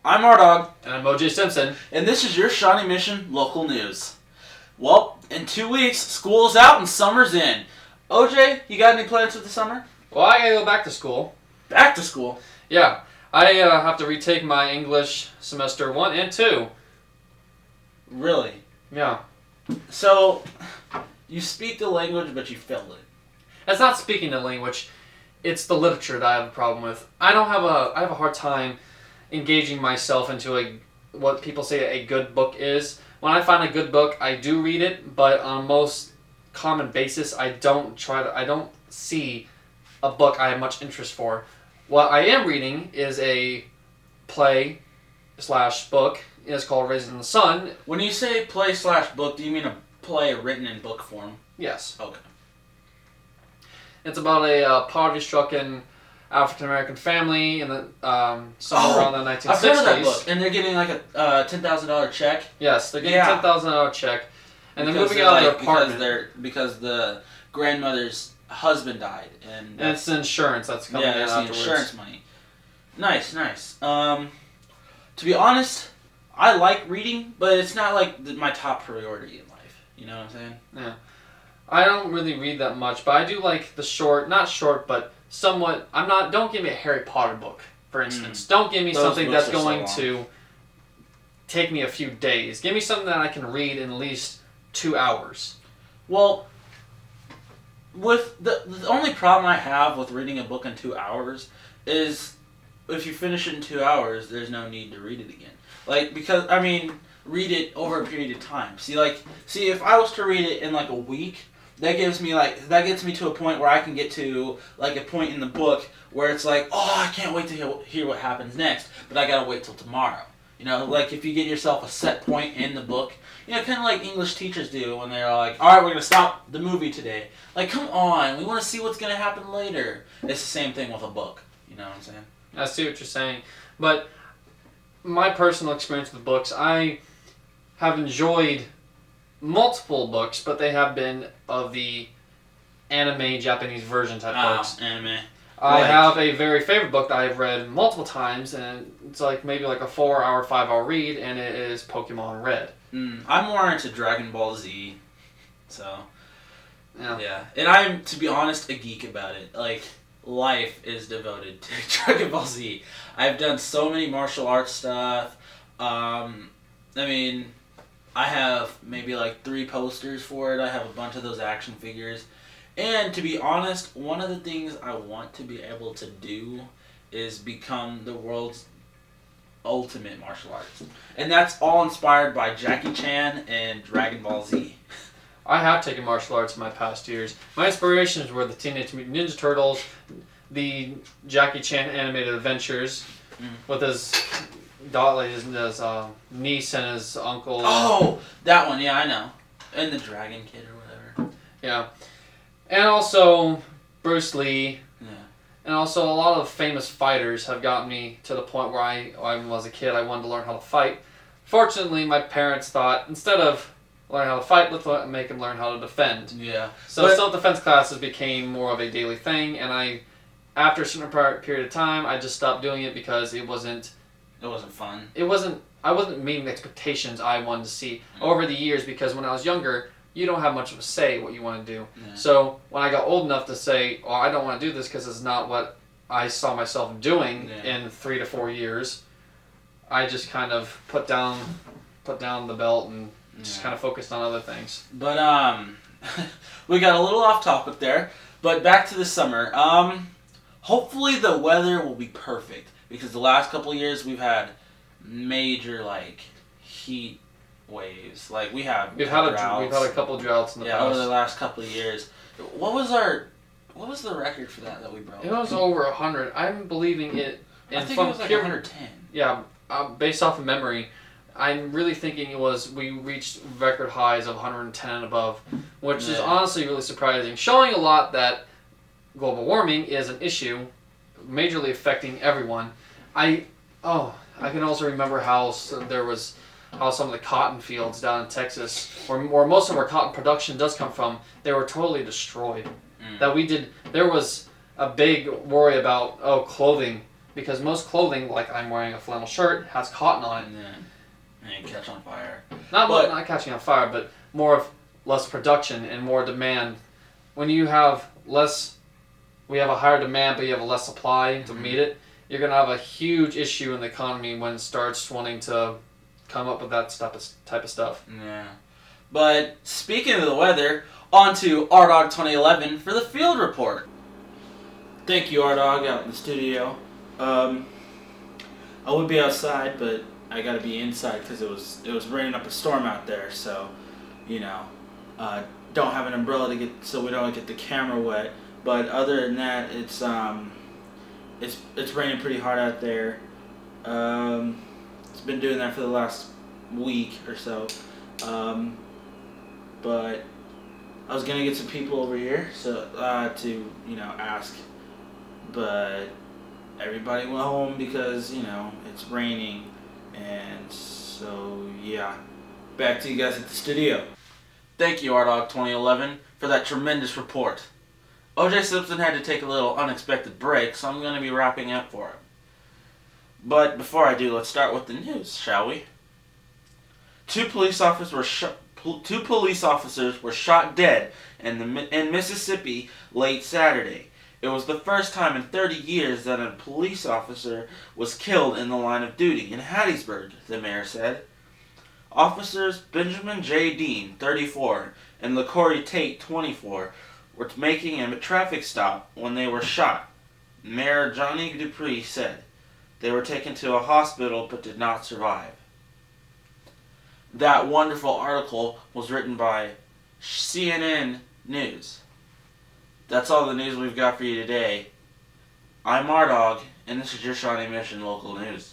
I'm R-Dog. And I'm OJ Simpson. And this is your Shawnee Mission local news. Well, in 2 weeks, school's out and summer's in. OJ, you got any plans for the summer? Well, I gotta go back to school. Back to school? Yeah. I have to retake my English semester 1 and 2. Really? Yeah. So, you speak the language, but you failed it. It's not speaking the language. It's the literature that I have a problem with. I have a hard time engaging myself into what people say a good book is. When I find a good book, I do read it, but on most common basis, I don't see a book I have much interest for. What I am reading is a play/book. It's called Raising the Sun. When you say play/book, do you mean a play written in book form? Yes. Okay. It's about a poverty-stricken African-American family in the somewhere around the 1960s. I've heard of that book. And they're getting like a $10,000 check? Yes, they're getting $10,000 check. And they're moving out of their apartment. Because the grandmother's husband died. And it's the insurance that's coming in afterwards. The insurance money. Nice. To be honest, I like reading, but it's not like my top priority in life. You know what I'm saying? Yeah. I don't really read that much, but I do like the not short, but somewhat. Don't give me a Harry Potter book, for instance. Don't give me something that's going to take me a few days. Give me something that I can read in at least 2 hours. Well, with the only problem I have with reading a book in 2 hours is if you finish it in 2 hours, there's no need to read it again. Read it over a period of time. See, if I was to read it in like a week, that gets me to a point where I can get to like a point in the book where it's like, oh, I can't wait to hear what happens next, but I gotta wait till tomorrow. You know, like if you get yourself a set point in the book, you know, kind of like English teachers do when they're like, all right, we're gonna stop the movie today. Like, come on, we want to see what's gonna happen later. It's the same thing with a book. You know what I'm saying? I see what you're saying, but my personal experience with books, I have enjoyed multiple books, but they have been of the anime Japanese version type books. Anime. I have a very favorite book that I've read multiple times, and it's maybe a 4-hour, 5-hour read, and it is Pokemon Red. I'm more into Dragon Ball Z, so yeah. And I'm, to be honest, a geek about it. Like, life is devoted to Dragon Ball Z. I've done so many martial arts stuff. I have maybe 3 posters for it. I have a bunch of those action figures. And to be honest, one of the things I want to be able to do is become the world's ultimate martial artist. And that's all inspired by Jackie Chan and Dragon Ball Z. I have taken martial arts in my past years. My inspirations were the Teenage Mutant Ninja Turtles, the Jackie Chan animated adventures with his niece and his uncle. Oh, that one, yeah, I know. And the Dragon Kid or whatever. Yeah. And also Bruce Lee. Yeah. And also a lot of famous fighters have gotten me to the point where I was a kid, I wanted to learn how to fight. Fortunately, my parents thought, instead of learn how to fight, let's make them learn how to defend. Yeah. So self-defense classes became more of a daily thing, and after a certain period of time, I just stopped doing it because it wasn't fun. I wasn't meeting the expectations I wanted to see over the years, because when I was younger, you don't have much of a say what you want to do. Yeah. So when I got old enough to say, oh, I don't want to do this because it's not what I saw myself doing in 3 to 4 years, I just kind of put down the belt and just kind of focused on other things. But we got a little off topic there, but back to the summer. Hopefully the weather will be perfect, because the last couple of years we've had major heat waves. We've had a couple droughts in the past. Yeah, over the last couple of years. What was the record for that we broke? It was over 100. I'm believing it. I think it was 110. Yeah, based off of memory, I'm really thinking we reached record highs of 110 and above, which is honestly really surprising, showing a lot that global warming is an issue, majorly affecting everyone. I can also remember how some of the cotton fields down in Texas, where most of our cotton production does come from, they were totally destroyed. There was a big worry about clothing because most clothing, like I'm wearing a flannel shirt, has cotton on it. And catch on fire. Not catching on fire, but more of less production and more demand. When you have less, we have a higher demand, but you have a less supply to meet it. You're gonna have a huge issue in the economy when it starts wanting to come up with that type of stuff. Yeah. But speaking of the weather, on to RDog 2011 for the field report. Thank you, RDog, out in the studio. I would be outside, but I gotta be inside because it was raining up a storm out there. So, don't have an umbrella so we don't get the camera wet. But other than that, it's raining pretty hard out there. It's been doing that for the last week or so. But I was gonna get some people over here to ask, but everybody went home because it's raining, and so yeah. Back to you guys at the studio. Thank you, RDog 2011, for that tremendous report. OJ Simpson had to take a little unexpected break, so I'm going to be wrapping up for him. But before I do, let's start with the news, shall we? Two police officers were shot dead in Mississippi late Saturday. It was the first time in 30 years that a police officer was killed in the line of duty in Hattiesburg, the mayor said. Officers Benjamin J. Dean, 34, and LaCorey Tate, 24, were making a traffic stop when they were shot. Mayor Johnny Dupree said they were taken to a hospital but did not survive. That wonderful article was written by CNN News. That's all the news we've got for you today. I'm RDog, and this is your Shawnee Mission Local News.